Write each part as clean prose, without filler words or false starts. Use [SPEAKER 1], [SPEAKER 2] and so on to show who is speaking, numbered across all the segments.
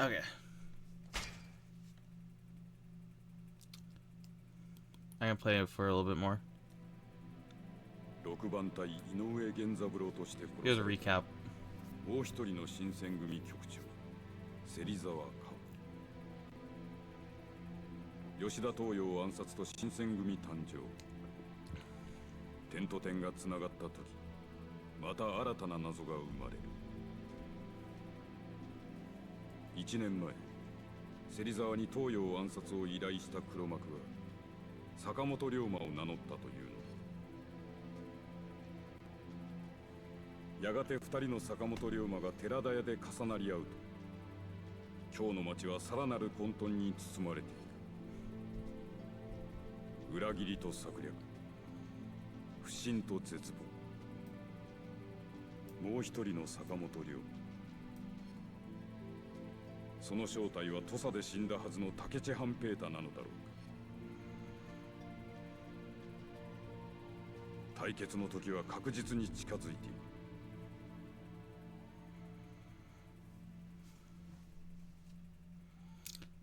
[SPEAKER 1] Okay. I'm gonna play it for a little bit more. Here's a recap.
[SPEAKER 2] もう一人の新選組局長、芹沢薫。吉田東洋暗殺と新選組誕生。点と点がつながった時、また新たな謎が生まれる。1年前、芹沢に東洋暗殺を依頼した黒幕は坂本龍馬を名乗ったというのだ。やがて2人の坂本龍馬が寺田屋で重なり合うと、京の町はさらなる混沌に包まれていく。裏切りと策略、不信と絶望。もう一人の坂本龍馬、その正体は土佐で死んだはずの竹地半平太なのだろうか。対決の時は確実に近づいている。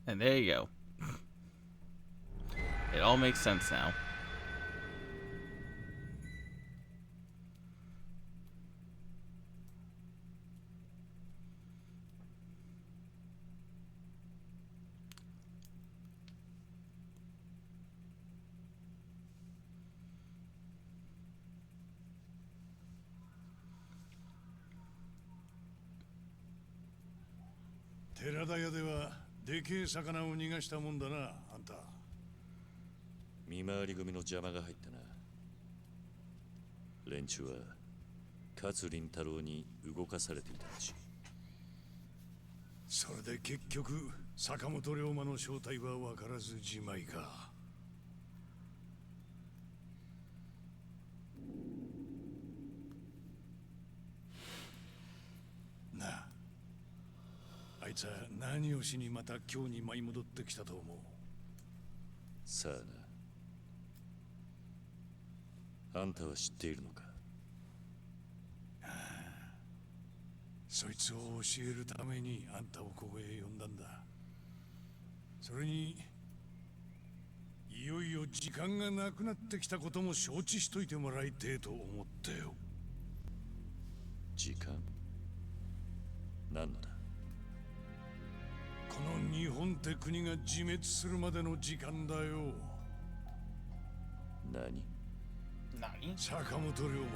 [SPEAKER 1] And there you go. It all makes sense now.
[SPEAKER 3] 寺田屋ではでけえ魚を逃がしたもんだな、あんた。
[SPEAKER 4] 見回り組の邪魔が入ったな。連中は勝林太郎に動かされていたらしい。
[SPEAKER 3] それで結局坂本龍馬の正体は分からずじまいか。なあ、あいつは何をしにまた京に舞い戻ってきたと思う。
[SPEAKER 4] さあな。あんたは知っているのか。
[SPEAKER 3] そいつを教えるためにあんたをここへ呼んだんだ。それにいよいよ時間がなくなってきたことも承知しといてもらいてえと思ってよ。
[SPEAKER 4] 時間？何のだ？
[SPEAKER 3] この日本って国が自滅するまでの時間だよ。
[SPEAKER 4] 何？
[SPEAKER 3] 坂本龍馬はな、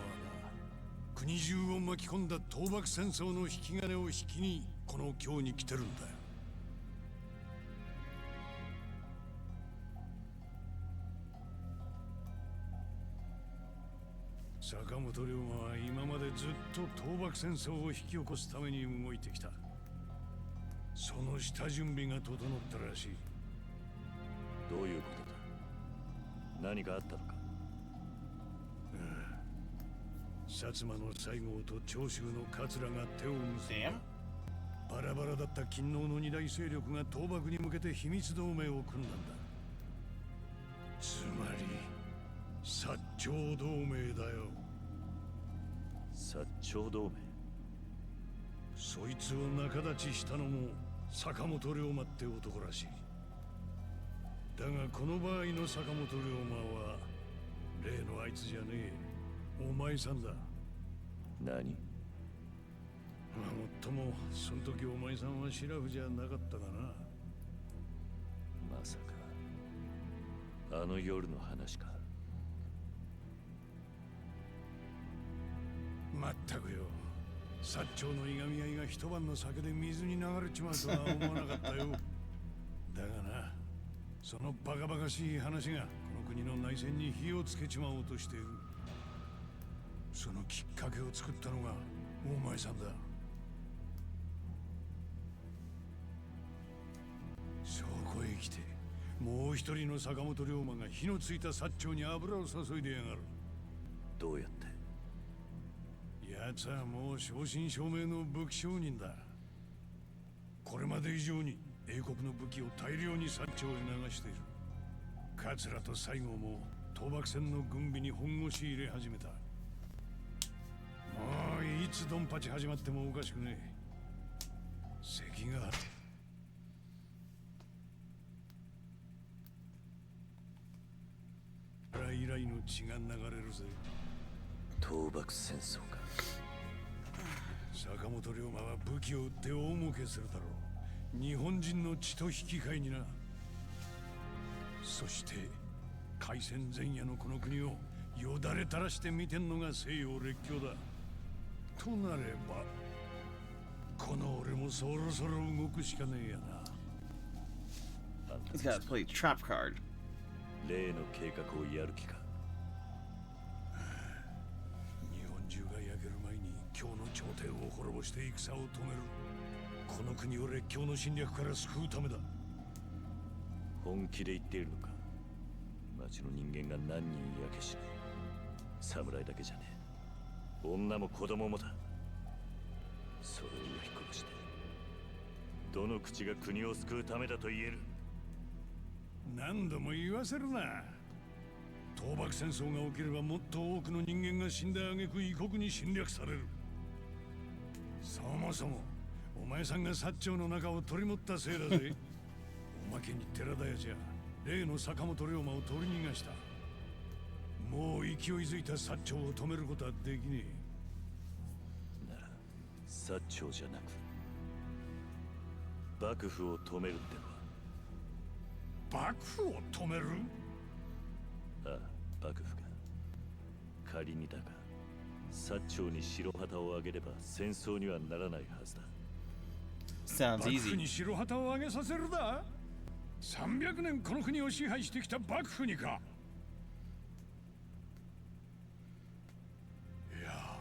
[SPEAKER 3] 国中を巻き込んだ倒幕戦争の引き金を引きにこの京に来てるんだよ。坂本龍馬は今までずっと倒幕戦争を引き起こすために動いてきた。その下準備が整ったらしい。
[SPEAKER 4] どういうことだ？何かあったのか？
[SPEAKER 3] 薩摩の西郷と長州の桂が手を結んだ。バラバラだった勤王の二大勢力が倒幕に向けて秘密同盟を組んだんだ。つまり薩長同盟だよ。
[SPEAKER 4] 薩長同盟？
[SPEAKER 3] そいつを仲立ちしたのも坂本龍馬って男らしい。だがこの場合の坂本龍馬は例のあいつじゃねえ、お前さんだ。
[SPEAKER 4] 何？
[SPEAKER 3] まあ、もっともその時お前さんはシラフじゃなかったかな。
[SPEAKER 4] まさかあの夜の話か。
[SPEAKER 3] まったくよ、薩長のいがみ合いが一晩の酒で水に流れちまうとは思わなかったよ。だがな、そのバカバカしい話がこの国の内戦に火をつけちまおうとしている。そのきっかけを作ったのがお前さんだ。そこへ来てもう一人の坂本龍馬が火のついた薩長に油を注いでやがる。
[SPEAKER 4] どうやって？
[SPEAKER 3] 奴はもう正真正銘の武器商人だ。これまで以上に英国の武器を大量に薩長へ流している。桂と西郷も倒幕戦の軍備に本腰入れ始めた。もういつドンパチ始まってもおかしくねえ。関ヶ原血が流れるぜ。
[SPEAKER 4] 倒幕戦争か。
[SPEAKER 3] 坂本龍馬は武器を売って大儲けするだろう。日本人の血と引き換えにな。そして開戦前夜のこの国をよだれ垂らして見てんのが西洋列強だ。となればこの俺もそろそろ動くしかねえやな。
[SPEAKER 1] He's got to play trap card.
[SPEAKER 4] 例の計画をやる気か。
[SPEAKER 3] 日本中が焼ける前に今日の朝廷を滅ぼして戦を止める。この国を列強の侵略から救うためだ。
[SPEAKER 4] 本気で言っているのか。町の人間が何人焼け死ぬ。侍だけじゃねえ。女も子供もだ。それを焼き殺してどの口が国を救うためだと言える。
[SPEAKER 3] 何度も言わせるな。倒幕戦争が起きればもっと多くの人間が死んだ挙句異国に侵略される。そもそもお前さんが薩長の中を取り持ったせいだぜ。おまけに寺田屋じゃ例の坂本龍馬を取り逃がした。もう勢いづいた薩長を止めることはできね
[SPEAKER 4] なら薩長じゃなく幕府を止めるってのは。
[SPEAKER 3] え。幕府を止める？
[SPEAKER 4] ああ、幕府が仮にだが薩長に白旗を上げれば戦争にはならないはずだ。
[SPEAKER 1] Sounds
[SPEAKER 3] 幕府
[SPEAKER 1] easy.
[SPEAKER 3] に白旗を上げさせるだ。300年この国を支配してきた幕府にか。いや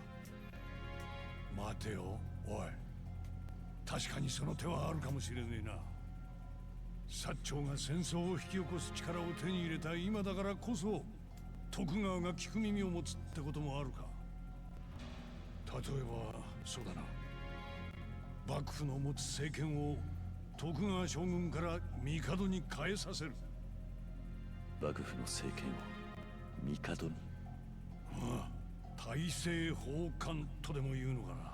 [SPEAKER 3] 待てよおい。確かにその手はあるかもしれねえな。薩長が戦争を引き起こす力を手に入れた今だからこそ徳川が聞く耳を持つってこともあるか。例えばそうだな、幕府の持つ政権を徳川将軍から帝に変えさせる。
[SPEAKER 4] 幕府の政権を帝に。
[SPEAKER 3] ああ、大政奉還とでも言うのかな。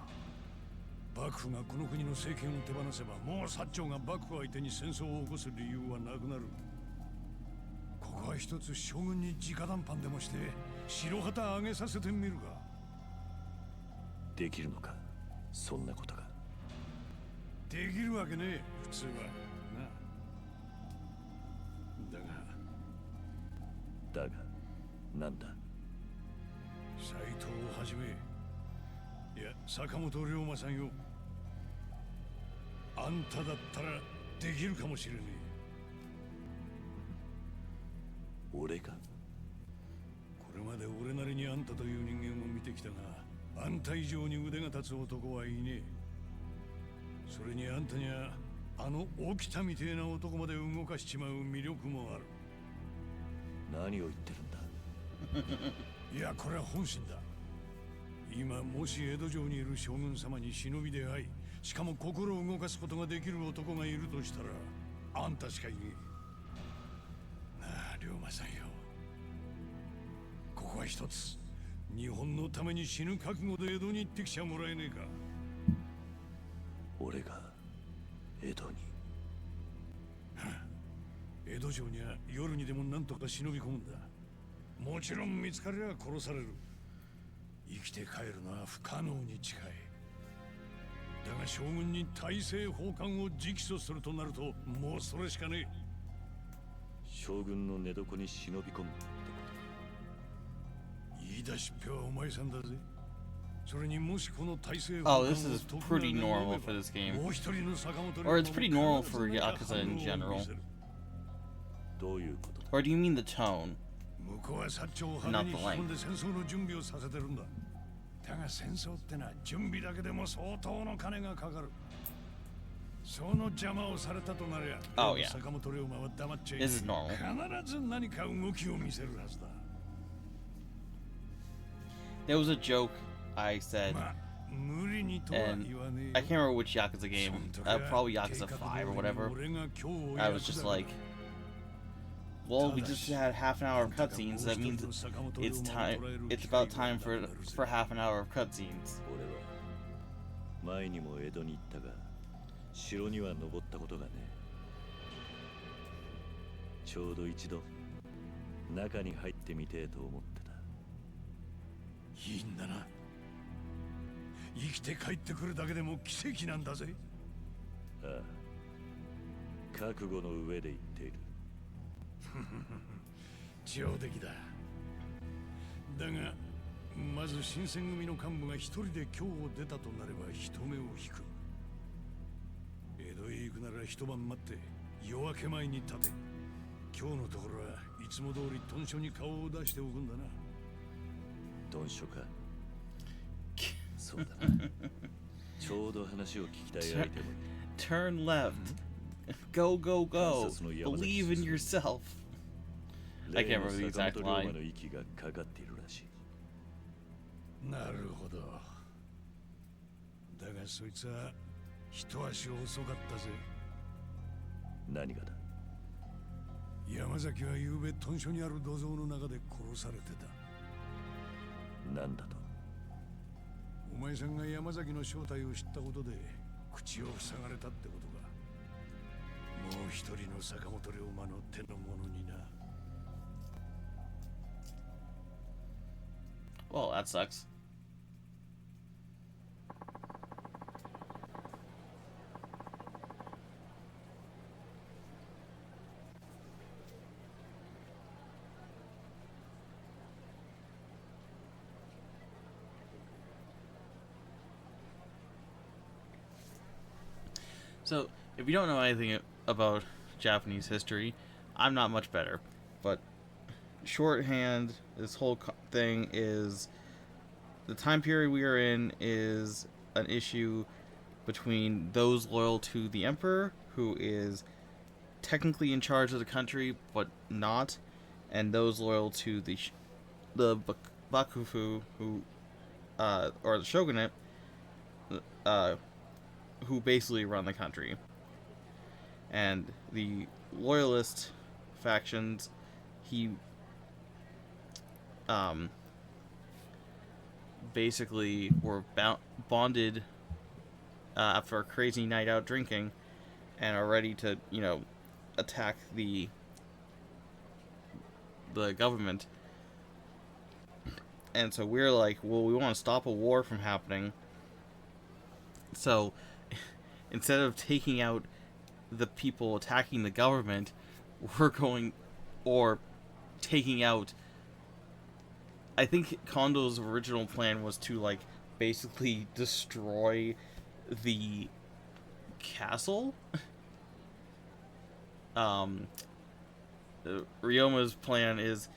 [SPEAKER 3] 幕府がこの国の政権を手放せばもう薩長が幕府相手に戦争を起こす理由はなくなる。ここは一つ将軍に直談判でもして白旗上げさせてみるか。
[SPEAKER 4] できるのか、そんなことが。
[SPEAKER 3] できるわけねえ普通はな。
[SPEAKER 4] だがなんだ。
[SPEAKER 3] 斎藤をはじめ、いや坂本龍馬さんよ、あんただったらできるかもしれねえ。
[SPEAKER 4] 俺が？
[SPEAKER 3] これまで俺なりにあんたという人間を見てきたが、あんた以上に腕が立つ男はいねえ。それにあんたにはあの沖田みてえな男まで動かしちまう魅力もある。
[SPEAKER 4] 何を言ってるんだ。
[SPEAKER 3] いやこれは本心だ。今もし江戸城にいる将軍様に忍びで会い、しかも心を動かすことができる男がいるとしたらあんたしかいねえ。なあ龍馬さんよ、ここは一つ日本のために死ぬ覚悟で江戸に行ってきちゃもらえねえか。
[SPEAKER 4] 俺が江戸に？
[SPEAKER 3] 江戸城には夜にでも何とか忍び込むんだ。もちろん見つかりゃ殺される。生きて帰るのは不可能に近い。だが将軍に大政奉還を直訴するとなるともうそれしかねえ。
[SPEAKER 4] 将軍の寝床に忍び込むってこ
[SPEAKER 3] 言い出しっぺはお前さんだぜ。それにもしこの大政
[SPEAKER 1] Oh, this is pretty normal for this game.
[SPEAKER 3] もう一人の坂本龍馬
[SPEAKER 1] Or it's pretty normal
[SPEAKER 3] も
[SPEAKER 1] for
[SPEAKER 3] 必ず何か
[SPEAKER 1] Yakuza in
[SPEAKER 3] 反応を見せ
[SPEAKER 1] general.
[SPEAKER 3] る。
[SPEAKER 4] と。どういうことだ。
[SPEAKER 1] Or do you mean the tone?
[SPEAKER 3] 向こうは薩長を派手に引き込んで戦争の準備をさせてるんだ。だが戦争ってのは準備だけでも相当の金がかかる。その邪魔をされたとなりゃ、
[SPEAKER 1] Oh, yeah.
[SPEAKER 3] 坂本龍馬は黙っちゃい
[SPEAKER 1] This is normal.
[SPEAKER 3] 必ず何か動きを見せるはずだ。
[SPEAKER 1] There was a joke I said,
[SPEAKER 3] まあ無理にとは
[SPEAKER 1] and
[SPEAKER 3] 言わねえ。
[SPEAKER 1] I can't remember which Yakuza game, probably Yakuza 5 or whatever. I was just like, well, we just had half an hour of cutscenes. That means it's time. It's about time for half an hour of cutscenes.
[SPEAKER 4] 俺は前にも江戸に行ったが城には登ったことがねえ。ちょうど一度中に入ってみてえと思ってた。
[SPEAKER 3] いいんだな。生きて帰ってくるだけでも奇跡なんだぜ。
[SPEAKER 4] ああ、覚悟の上で言っている。
[SPEAKER 3] 上出来だ。だがまず新選組の幹部が一人で京を出たとなれば人目を引く。江戸へ行くなら一晩待って夜明け前に立て。今日のところはいつも通り屯所に顔を出しておくんだな。
[SPEAKER 4] 鈍所か。そうだな。ちょうど話を聞きたい相手もいる。
[SPEAKER 1] Turn left. Go, go, go. Believe in yourself. I can't remember the exact line.
[SPEAKER 4] の息がかかっているらしい。
[SPEAKER 3] なるほど。だがそいつは一足遅かったぜ。
[SPEAKER 4] 何がだ。
[SPEAKER 3] 山崎は昨べ屯所にある土蔵の中で殺されてた。
[SPEAKER 4] なんだと。
[SPEAKER 3] お前さんが山崎の正体を知ったことで口を塞がれたってことか。もう一人の坂本龍馬の手の者にな。
[SPEAKER 1] Well, that sucks. So, if you don't know anything about Japanese history, I'm not much better. But shorthand, this whole thing is the time period we are in is an issue between those loyal to the emperor, who is technically in charge of the country but not, and those loyal to the bakufu, who or the shogunate, who basically run the country. And the loyalist factions, basically were bonded after a crazy night out drinking, and are ready to, attack the government. And so we're like, well, we want to stop a war from happening. So instead of taking out the people attacking the government, we're going, or taking out, I think Kondo's original plan was to, like, basically destroy the castle. Ryoma's plan is,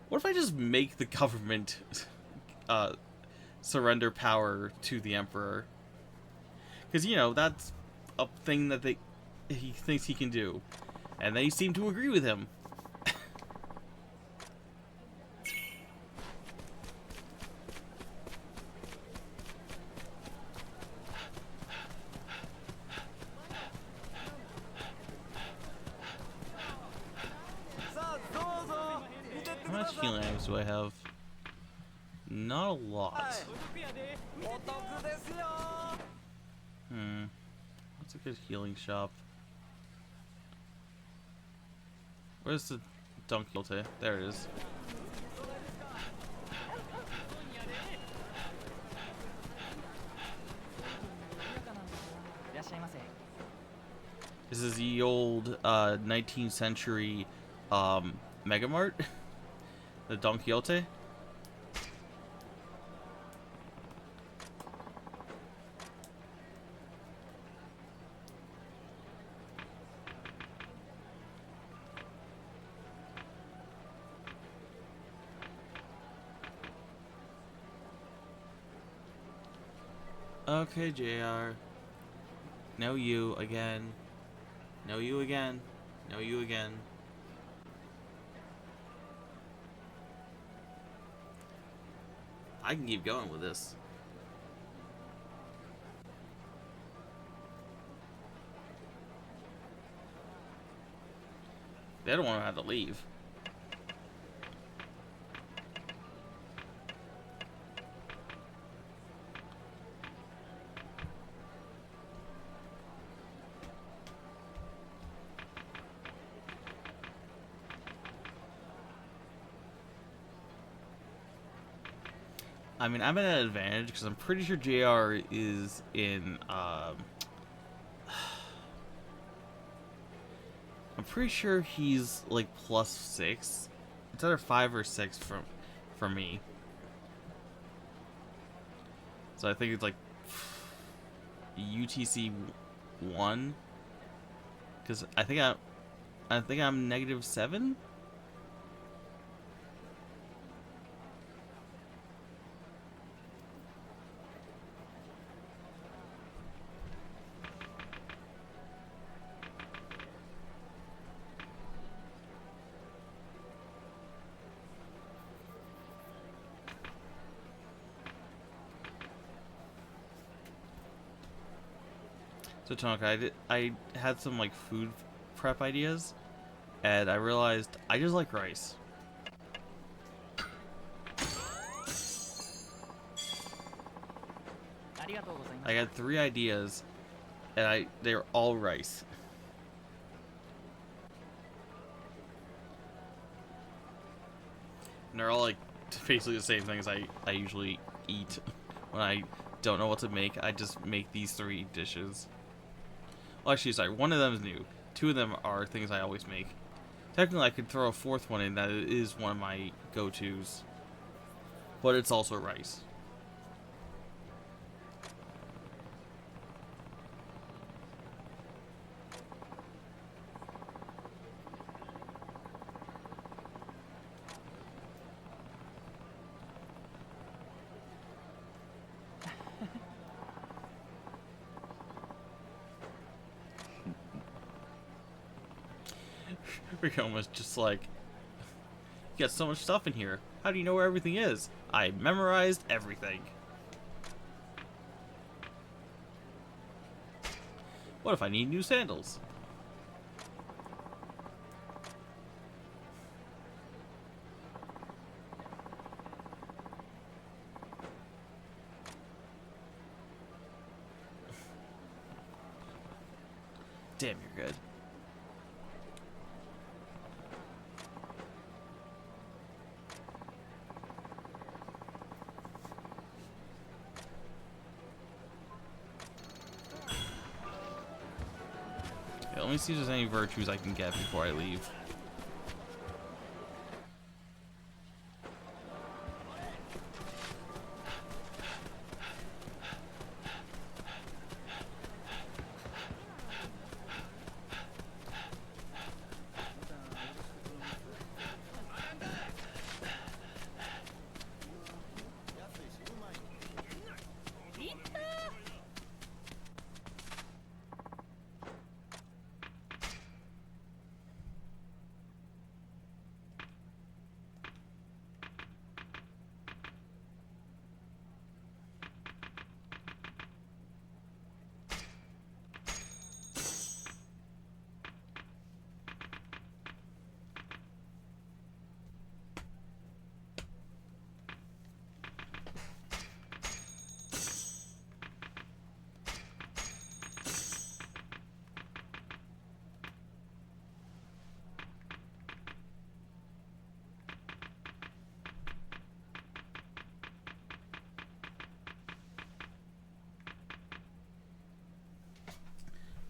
[SPEAKER 1] what if I just make the government surrender power to the emperor? Because, that's a thing that he thinks he can do. And they seem to agree with him. How much healing items do I have? Not a lot. What's a good healing shop? Where's the Don Quixote? There it is. This is the old 19th century Mega Mart. The Don Quixote. Okay, JR. No you again. No you again. No you again. I can keep going with this. They don't want to have to leave. I mean, I'm at an advantage because I'm pretty sure JR is in, I'm pretty sure he's like +6. It's either 5 or 6 from me. So I think it's like UTC 1, because I think I'm -7. So Tonka, I had some like food prep ideas, and I realized I just like rice. I had 3 ideas, and they're all rice. And they're all like basically the same things I usually eat when I don't know what to make. I just make these 3 dishes. Well, actually, sorry, one of them is new. 2 of them are things I always make. Technically, I could throw a 4th one in that is one of my go-tos. But it's also rice. We're almost just like, you got so much stuff in here. How do you know where everything is? I memorized everything. What if I need new sandals? Damn, you're good. Okay, let me see if there's any virtues I can get before I leave.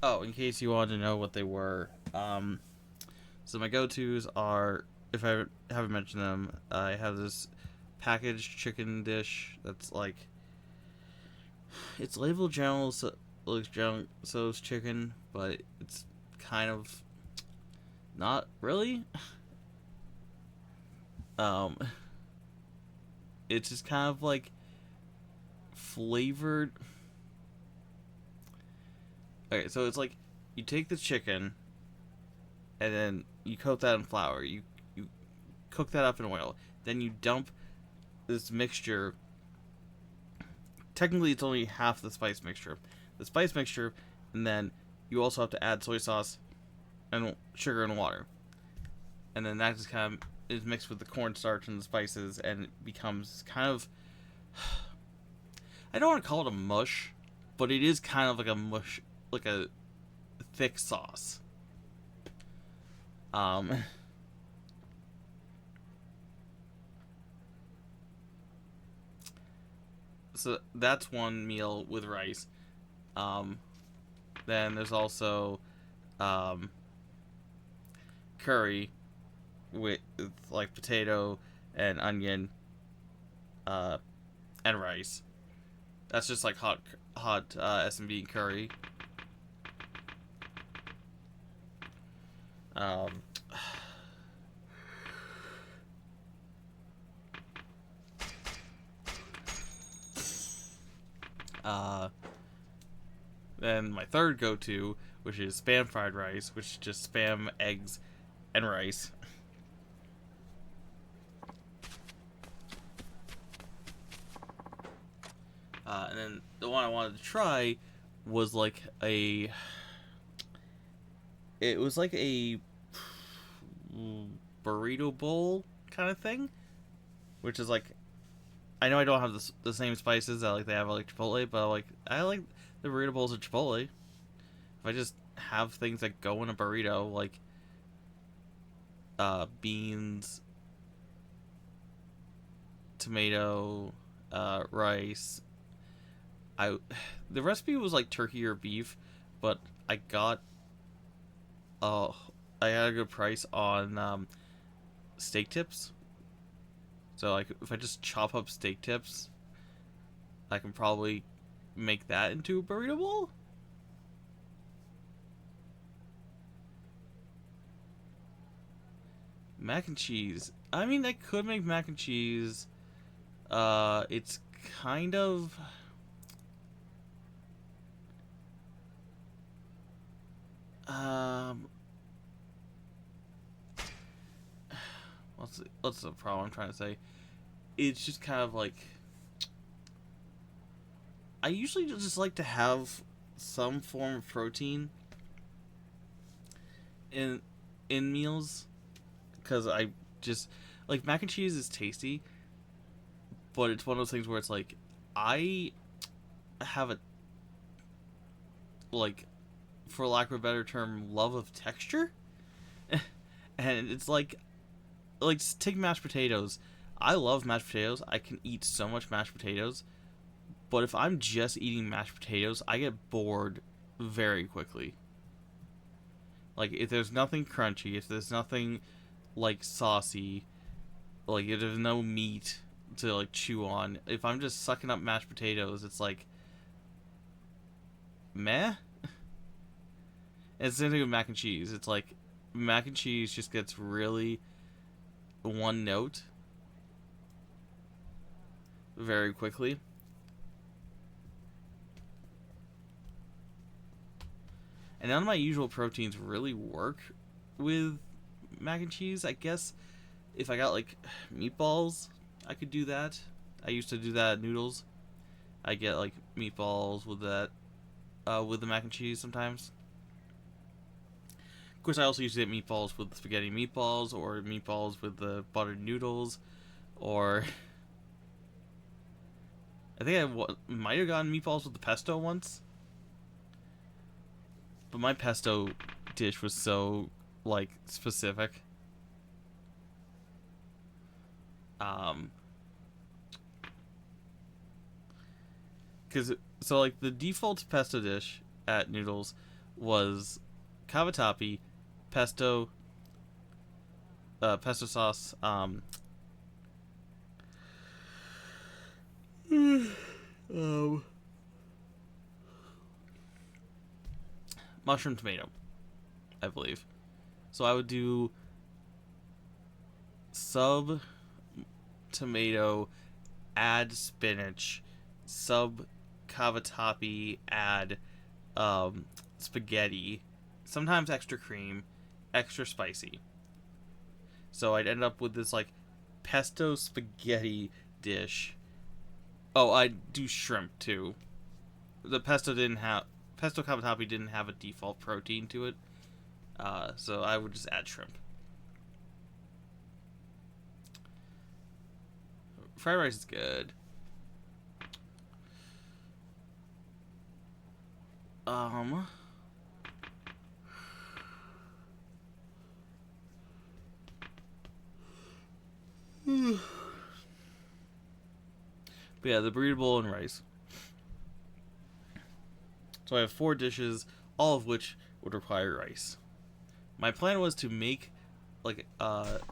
[SPEAKER 1] Oh, in case you wanted to know what they were, so my go-tos are, if I haven't mentioned them, I have this packaged chicken dish that's like, it's labeled General Tso's chicken, but it's kind of not really. It's just kind of like flavored. Okay, so it's like you take the chicken and then you coat that in flour. You cook that up in oil. Then you dump this mixture. Technically, it's only half the spice mixture. The spice mixture, and then you also have to add soy sauce and sugar and water. And then that just kind of is mixed with the cornstarch and the spices, and it becomes kind of, I don't want to call it a mush, but it is kind of like a mush, like a thick sauce. so that's one meal with rice. Then there's also curry with like potato and onion and rice. That's just like hot S&B curry. Then my third go-to, which is spam fried rice, which is just spam, eggs, and rice. And then the one I wanted to try was like a... It was like a burrito bowl kind of thing, which is like... I know I don't have the same spices that like they have like Chipotle, but I like the burrito bowls at Chipotle. If I just have things that go in a burrito, like beans, tomato, rice. The recipe was like turkey or beef, but I got I had a good price on steak tips. So like if I just chop up steak tips, I can probably make that into a burrito bowl. Mac and cheese. I mean, I could make mac and cheese. It's kind of... what's the problem I'm trying to say? It's just kind of like... I usually just like to have some form of protein in meals, because I just like mac and cheese is tasty, but it's one of those things where it's like I have a, like, for lack of a better term, love of texture. And it's like just take mashed potatoes. I love mashed potatoes. I can eat so much mashed potatoes. But if I'm just eating mashed potatoes, I get bored very quickly. Like, if there's nothing crunchy, if there's nothing, like, saucy, like, if there's no meat to, like, chew on, if I'm just sucking up mashed potatoes, it's like, meh? And it's the same thing with mac and cheese. It's like, mac and cheese just gets really one note very quickly. And none of my usual proteins really work with mac and cheese. I guess if I got like meatballs, I could do that. I used to do that at Noodles. I get like meatballs with that, with the mac and cheese sometimes. Of course, I also used to get meatballs with spaghetti meatballs, or meatballs with the buttered noodles, or I think I might have gotten meatballs with the pesto once. But my pesto dish was so, like, specific. So, like, the default pesto dish at Noodles was cavatappi, pesto, pesto sauce, mushroom tomato, I believe. So I would do sub tomato, add spinach, sub cavatappi, add spaghetti, sometimes extra cream, extra spicy. So I'd end up with this like pesto spaghetti dish. Oh, I'd do shrimp too. The pesto cavatappi didn't have a default protein to it, so I would just add shrimp. Fried rice is good. But But yeah, the burrito bowl and rice. So I have 4 dishes, all of which would require rice. My plan was to make like an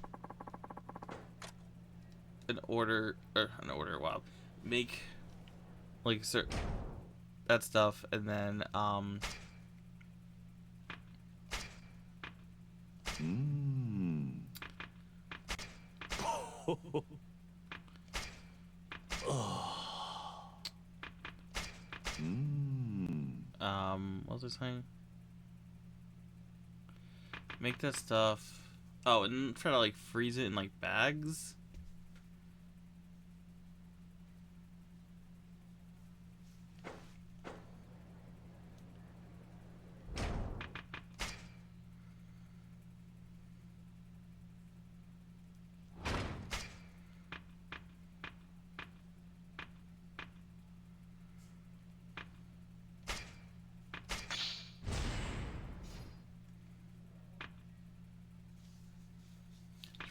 [SPEAKER 1] order, wow. Make like that stuff, and then what was I saying? Make that stuff. Oh, and try to like freeze it in like bags.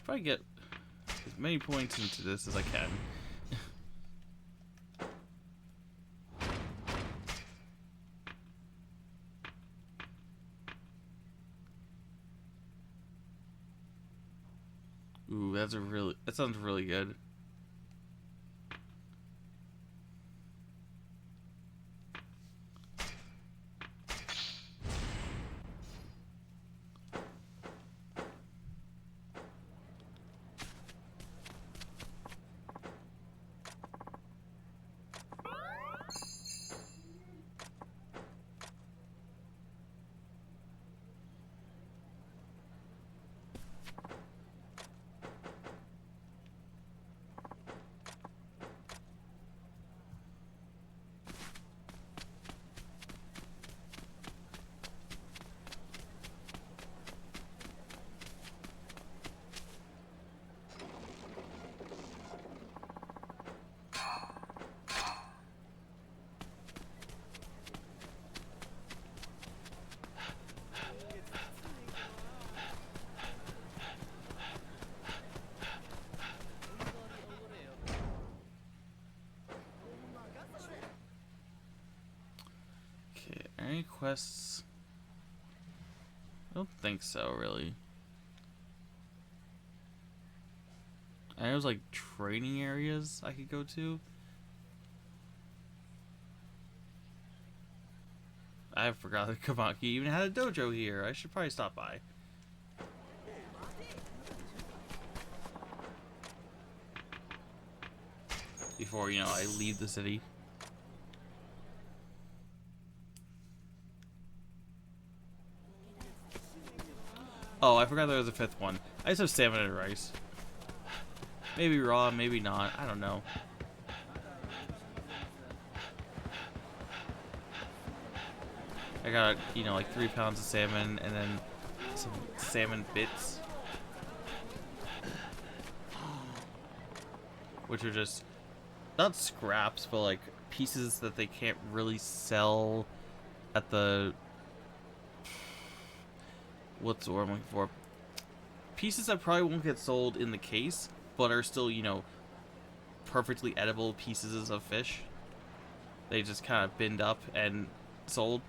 [SPEAKER 1] Probably get as many points into this as I can. Ooh, that sounds really good. Okay, any quests? I don't think so, really. I know there's like training areas I could go to. I forgot that Kamaki even had a dojo here. I should probably stop by. Before, you know, I leave the city. Oh, I forgot there was a 5th one. I just have salmon and rice. Maybe raw, maybe not. I don't know. I got, you know, like 3 pounds of salmon and then some salmon bits. Which are just, not scraps, but like pieces that they can't really sell at the, what's the word I'm looking for? Pieces that probably won't get sold in the case, but are still, you know, perfectly edible pieces of fish. They just kind of binned up and sold.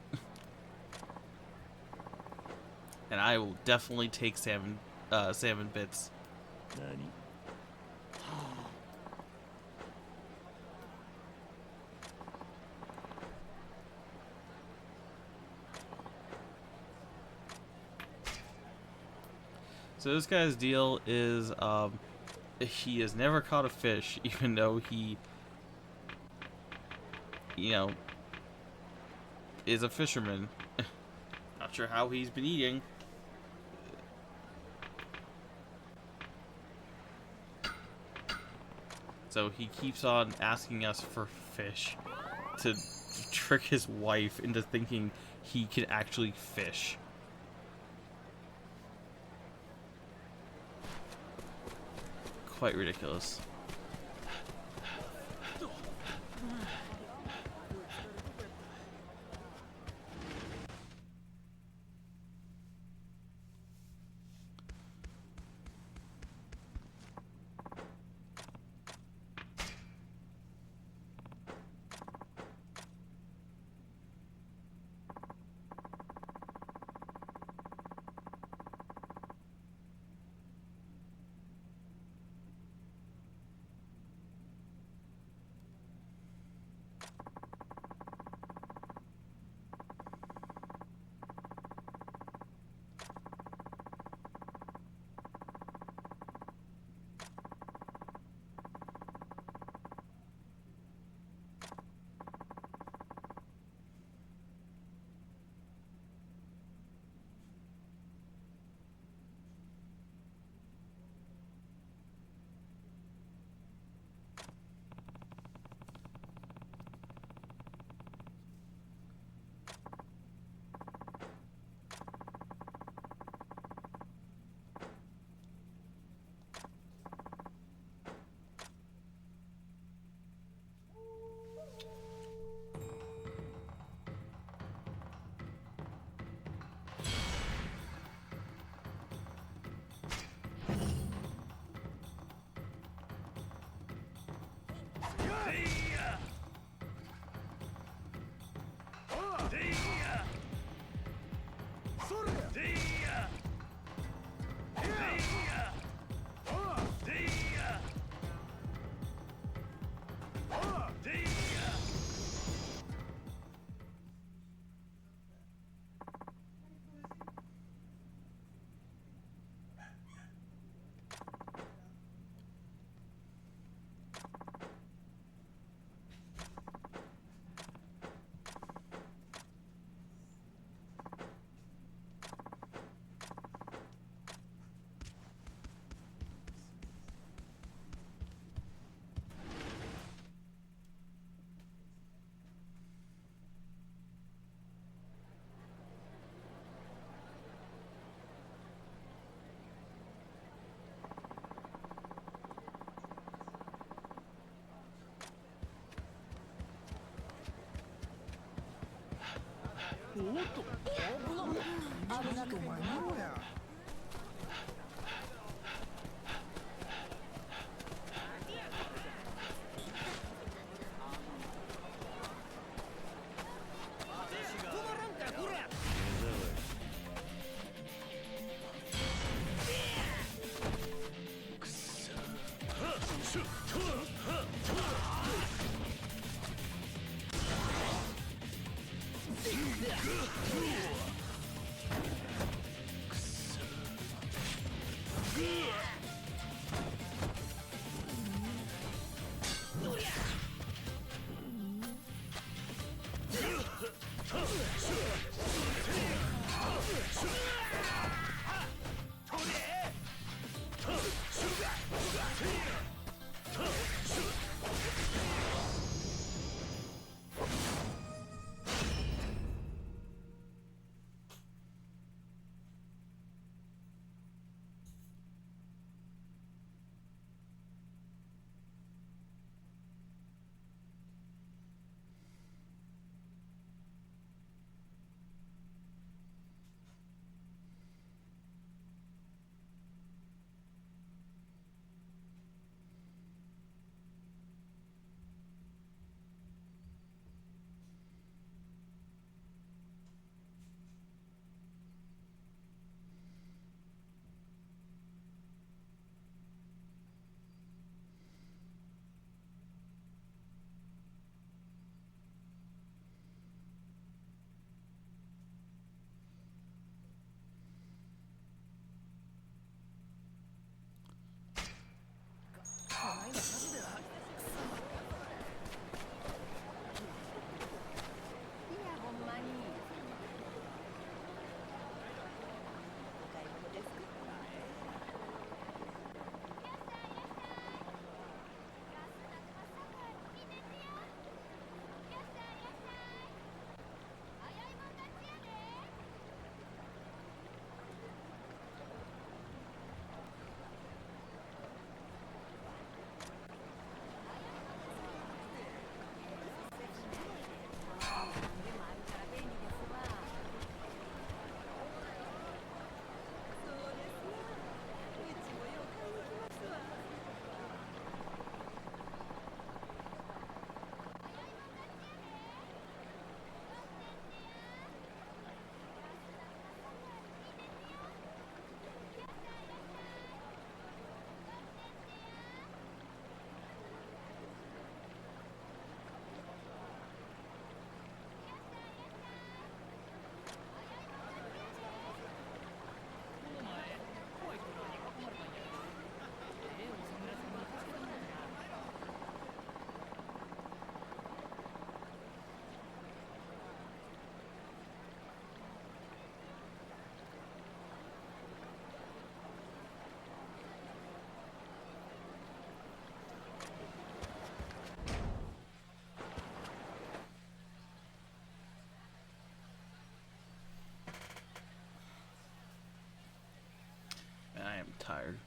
[SPEAKER 1] And I will definitely take salmon bits.
[SPEAKER 4] Nani?
[SPEAKER 1] So this guy's deal is, he has never caught a fish, even though he, you know, is a fisherman. Not sure how he's been eating. So he keeps on asking us for fish to trick his wife into thinking he can actually fish. Quite ridiculous.
[SPEAKER 5] 危なくもない。
[SPEAKER 1] I am tired.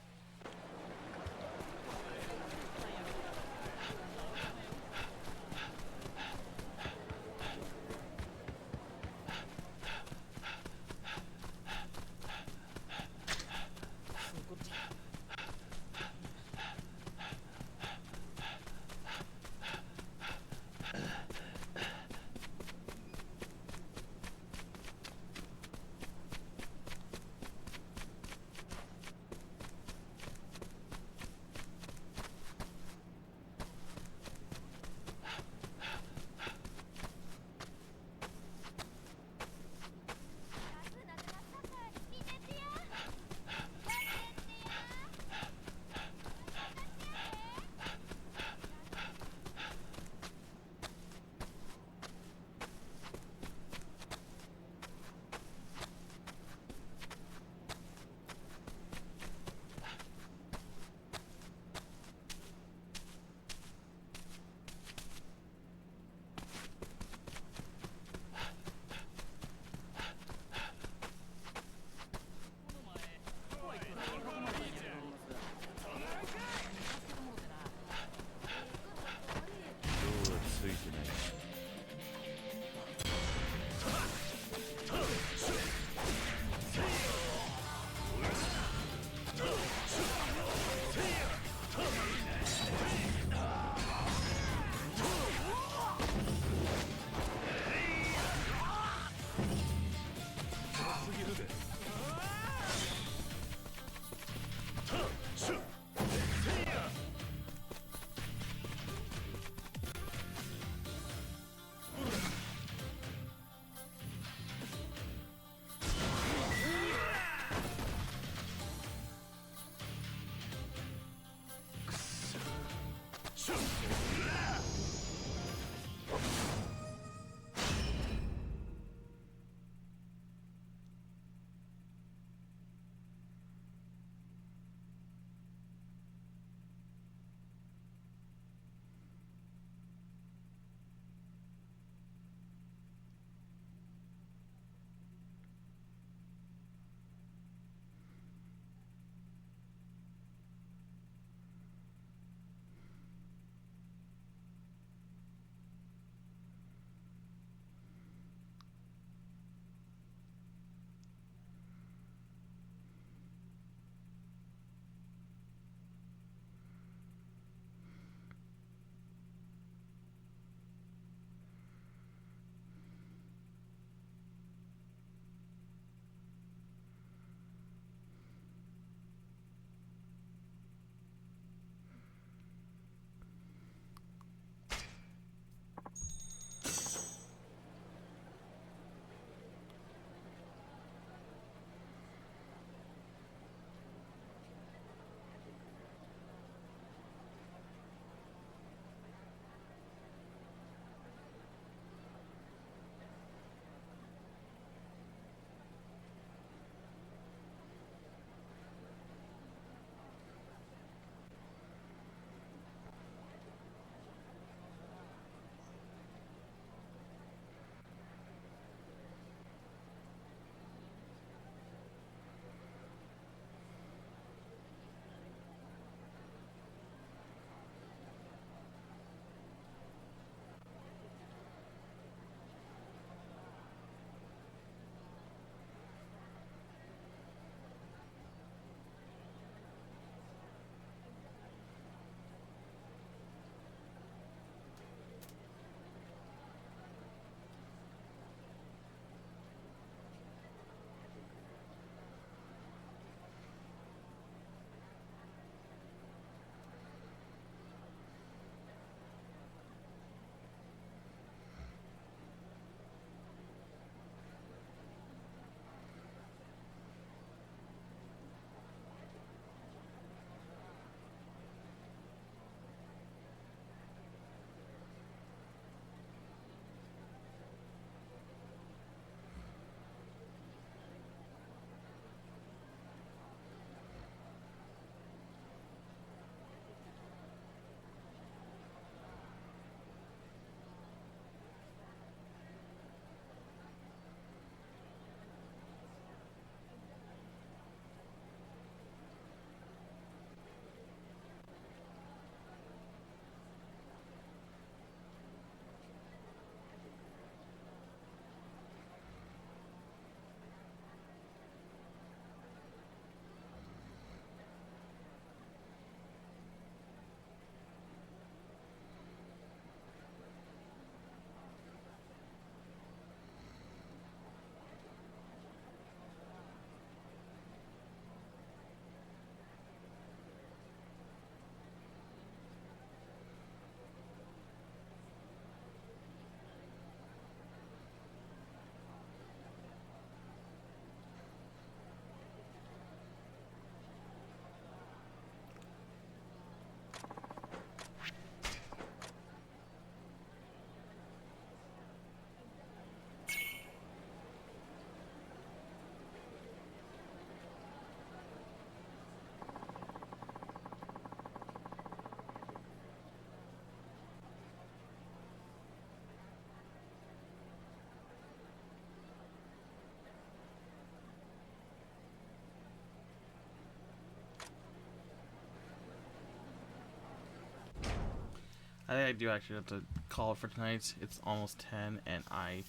[SPEAKER 1] I think I do actually have to call it for tonight. It's almost 10, and I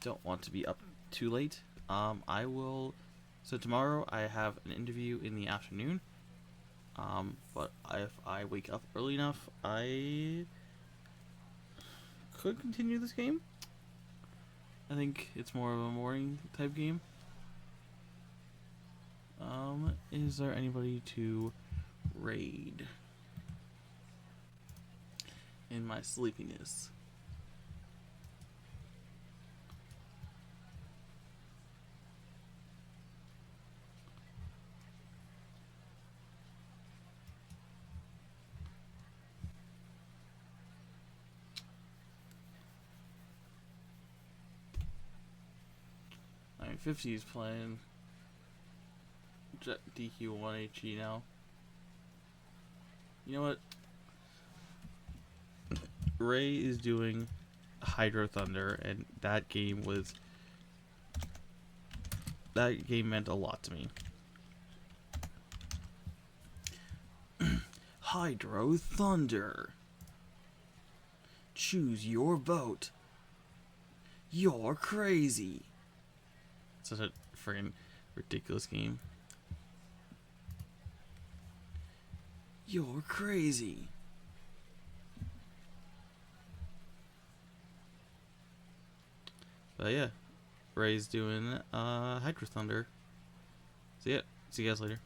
[SPEAKER 1] don't want to be up too late. I will. So tomorrow I have an interview in the afternoon. But if I wake up early enough, I could continue this game. I think it's more of a morning type game. Is there anybody to raid in my sleepiness? I mean, 50 is playing DQ1HE now. You know what? Ray is doing Hydro Thunder, and that game meant a lot to me. Hydro Thunder. Choose your vote. You're crazy. Such a friggin' ridiculous game. You're crazy. But yeah, Ray's doing Hydro Thunder. See ya. See you guys later.